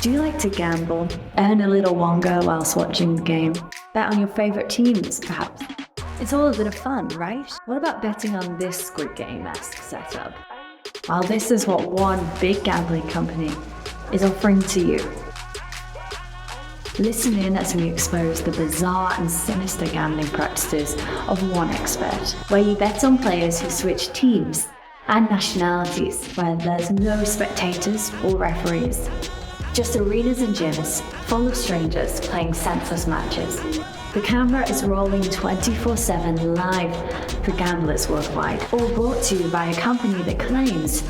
Do you like to gamble? Earn a little wonga whilst watching the game? Bet on your favourite teams, perhaps? It's all a bit of fun, right? What about betting on this Squid Game-esque setup? Well, this is what one big gambling company is offering to you. Listen in as we expose the bizarre and sinister gambling practices of OneXBet, where you bet on players who switch teams and nationalities, where there's no spectators or referees. Just arenas and gyms full of strangers playing senseless matches. The camera is rolling 24/7 live for gamblers worldwide, all brought to you by a company that claims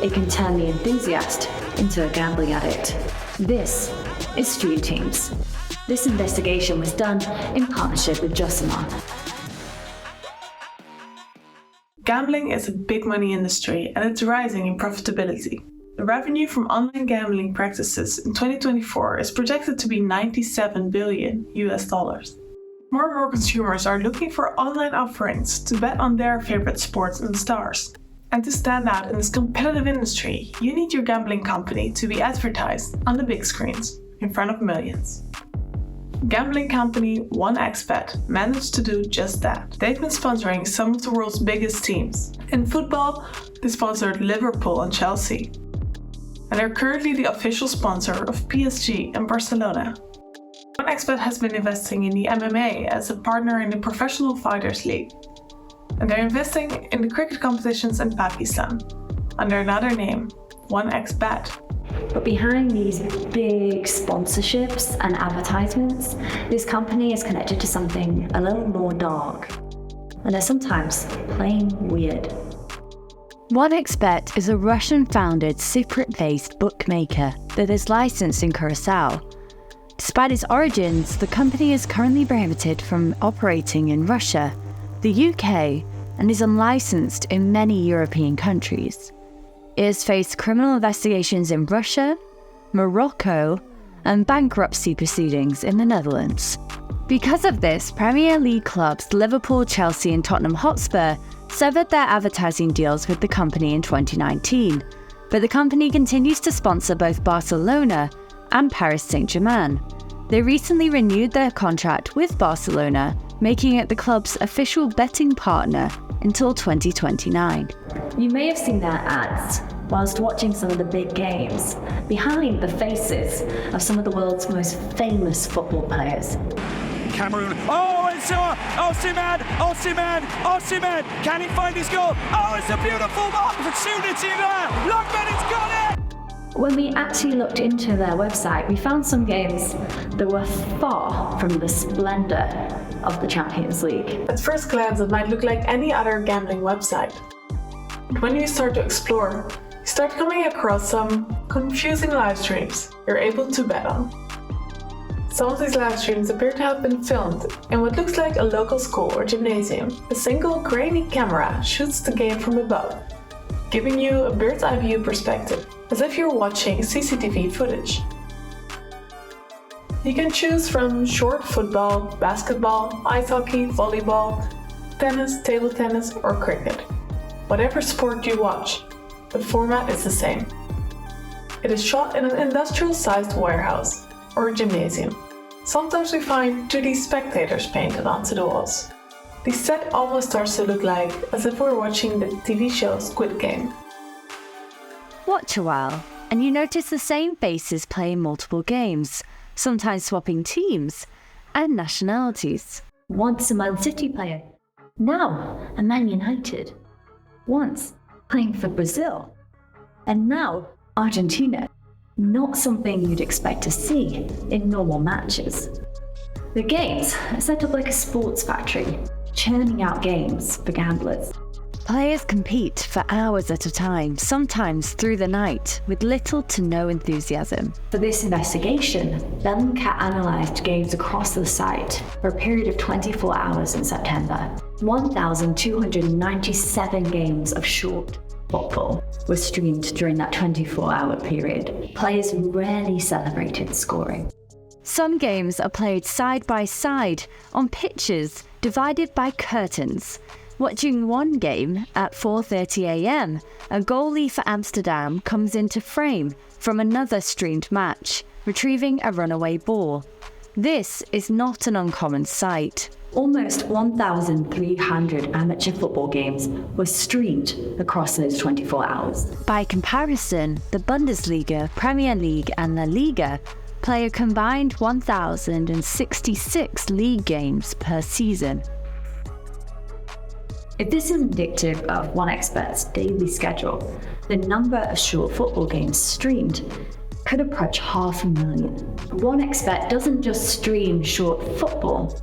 it can turn the enthusiast into a gambling addict. This is Stream Teams. This investigation was done in partnership with Josimar. Gambling is a big money industry and it's rising in profitability. The revenue from online gambling practices in 2024 is projected to be $97 billion. More and more consumers are looking for online offerings to bet on their favorite sports and stars. And to stand out in this competitive industry, you need your gambling company to be advertised on the big screens in front of millions. Gambling company OneXBet managed to do just that. They've been sponsoring some of the world's biggest teams. In football, they sponsored Liverpool and Chelsea. And they're currently the official sponsor of PSG and Barcelona. OneXBet has been investing in the MMA as a partner in the Professional Fighters League. And they're investing in the cricket competitions in Pakistan under another name, OneXBet. But behind these big sponsorships and advertisements, this company is connected to something a little more dark. And they're sometimes plain weird. OneXBet is a Russian-founded Cypriot-based bookmaker that is licensed in Curacao. Despite its origins, the company is currently prohibited from operating in Russia, the UK, and is unlicensed in many European countries. It has faced criminal investigations in Russia, Morocco, and bankruptcy proceedings in the Netherlands. Because of this, Premier League clubs Liverpool, Chelsea, and Tottenham Hotspur severed their advertising deals with the company in 2019, but the company continues to sponsor both Barcelona and Paris Saint-Germain. They recently renewed their contract with Barcelona, making it the club's official betting partner until 2029. You may have seen their ads whilst watching some of the big games, behind the faces of some of the world's most famous football players. Cameroon, it's Osimhen, can he find his goal? It's a beautiful opportunity there, Lockman, got it! When we actually looked into their website, we found some games that were far from the splendor of the Champions League. At first glance, it might look like any other gambling website. But when you start to explore, you start coming across some confusing live streams you're able to bet on. Some of these live streams appear to have been filmed in what looks like a local school or gymnasium. A single grainy camera shoots the game from above, giving you a bird's eye view perspective, as if you're watching CCTV footage. You can choose from short football, basketball, ice hockey, volleyball, tennis, table tennis, or cricket. Whatever sport you watch, the format is the same. It is shot in an industrial-sized warehouse or a gymnasium. Sometimes we find 2D spectators painted onto the walls. The set almost starts to look like as if we're watching the TV show Squid Game. Watch a while, and you notice the same faces playing multiple games, sometimes swapping teams and nationalities. Once a Man City player, now a Man United. Once playing for Brazil, and now Argentina. Not something you'd expect to see in normal matches. The games are set up like a sports factory, churning out games for gamblers. Players compete for hours at a time, sometimes through the night, with little to no enthusiasm. For this investigation, Bellingcat analysed games across the site for a period of 24 hours in September. 1,297 games of short football were streamed during that 24-hour period. Players rarely celebrated scoring. Some games are played side by side on pitches divided by curtains. Watching one game at 4:30 a.m, a goalie for Amsterdam comes into frame from another streamed match, retrieving a runaway ball. This is not an uncommon sight. Almost 1,300 amateur football games were streamed across those 24 hours. By comparison, the Bundesliga, Premier League and La Liga play a combined 1,066 league games per season. If this is indicative of OneXBet's daily schedule, the number of short football games streamed could approach 500,000. OneXBet doesn't just stream short football.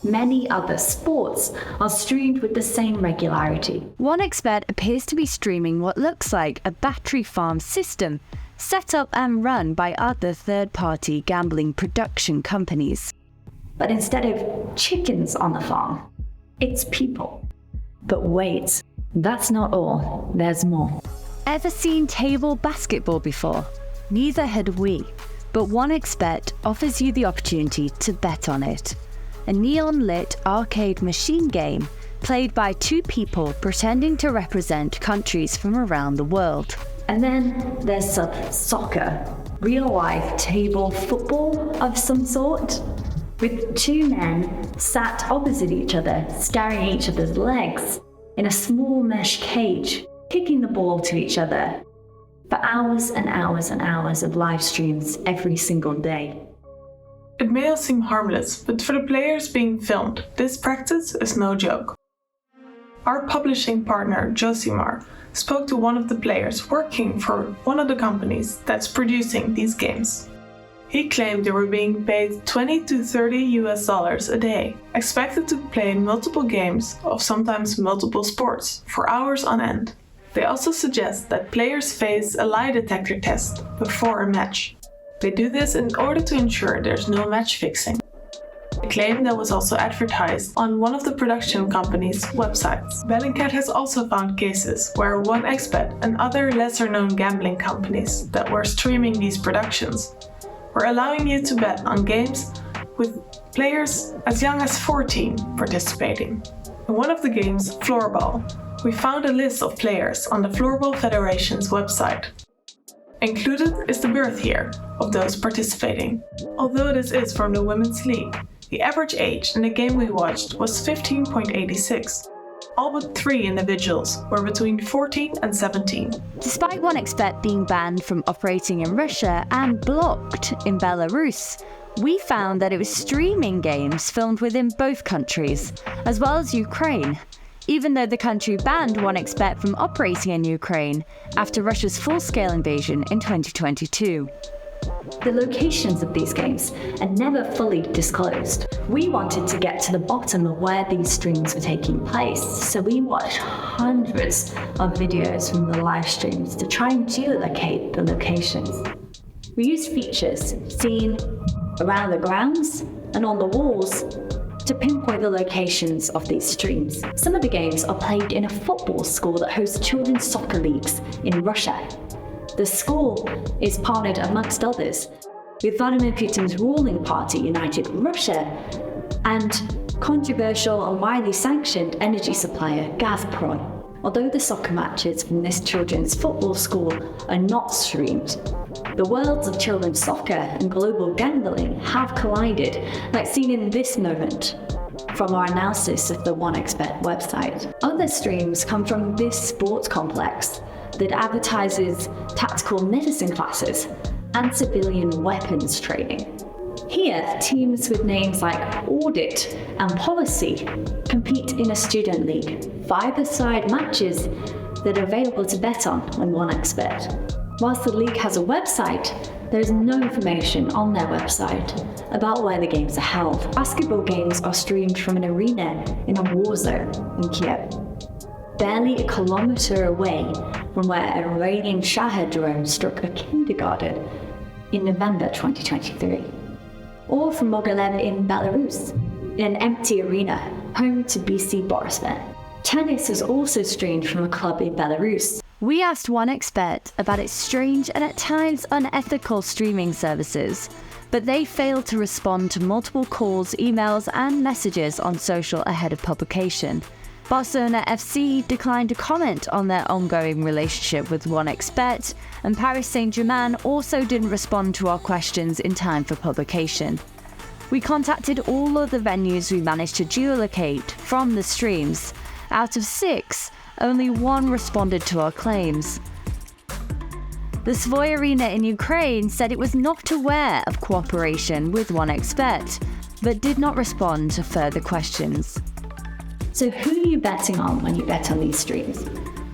Many other sports are streamed with the same regularity. OneXBet appears to be streaming what looks like a battery farm system set up and run by other third-party gambling production companies. But instead of chickens on the farm, it's people. But wait, that's not all. There's more. Ever seen table basketball before? Neither had we, but OneXBet offers you the opportunity to bet on it. A neon-lit arcade machine game played by two people pretending to represent countries from around the world. And then there's soccer, real-life table football of some sort, with two men sat opposite each other, staring at each other's legs in a small mesh cage, kicking the ball to each other for hours and hours and hours of live streams every single day. It may all seem harmless, but for the players being filmed, this practice is no joke. Our publishing partner, Josimar, spoke to one of the players working for one of the companies that's producing these games. He claimed they were being paid $20 to $30 a day, expected to play multiple games of sometimes multiple sports for hours on end. They also suggest that players face a lie detector test before a match. They do this in order to ensure there's no match fixing. A claim that was also advertised on one of the production company's websites. Bellingcat has also found cases where OneXBet and other lesser-known gambling companies that were streaming these productions were allowing you to bet on games with players as young as 14 participating. In one of the games, Floorball, we found a list of players on the Floorball Federation's website. Included is the birth year of those participating. Although this is from the Women's League, the average age in the game we watched was 15.86. All but 3 individuals were between 14 and 17. Despite OneXBet being banned from operating in Russia and blocked in Belarus, we found that it was streaming games filmed within both countries, as well as Ukraine, even though the country banned OneXBet from operating in Ukraine after Russia's full-scale invasion in 2022. The locations of these games are never fully disclosed. We wanted to get to the bottom of where these streams were taking place, so we watched hundreds of videos from the live streams to try and geolocate the locations. We used features seen around the grounds and on the walls to pinpoint the locations of these streams. Some of the games are played in a football school that hosts children's soccer leagues in Russia. The school is partnered, amongst others, with Vladimir Putin's ruling party, United Russia, and controversial and widely sanctioned energy supplier Gazprom. Although the soccer matches from this children's football school are not streamed, the worlds of children's soccer and global gambling have collided, like seen in this moment from our analysis of the OneXBet website. Other streams come from this sports complex that advertises tactical medicine classes and civilian weapons training. Here, teams with names like Audit and Policy compete in a student league, 5-a-side matches that are available to bet on OneXBet. Whilst the league has a website, there is no information on their website about where the games are held. Basketball games are streamed from an arena in a war zone in Kiev, barely a kilometer away from where an Iranian Shahed drone struck a kindergarten in November 2023. Or from Mogilev in Belarus, in an empty arena, home to BC Borisov. Tennis is also streamed from a club in Belarus. We asked OneXBet about its strange and at times unethical streaming services, but they failed to respond to multiple calls, emails, and messages on social ahead of publication. Barcelona FC declined to comment on their ongoing relationship with 1xBet, and Paris Saint-Germain also didn't respond to our questions in time for publication. We contacted all of the venues we managed to geolocate from the streams. Out of 6, only 1 responded to our claims. The Savoy Arena in Ukraine said it was not aware of cooperation with 1xBet, but did not respond to further questions. So who are you betting on when you bet on these streams?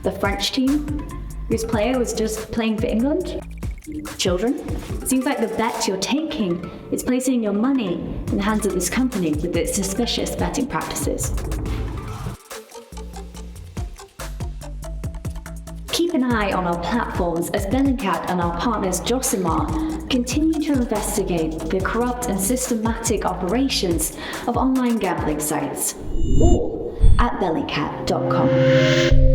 The French team, whose player was just playing for England? Children? Seems like the bet you're taking is placing your money in the hands of this company with its suspicious betting practices. Keep an eye on our platforms as Bellingcat and our partners Josimar continue to investigate the corrupt and systematic operations of online gambling sites. All at bellingcat.com.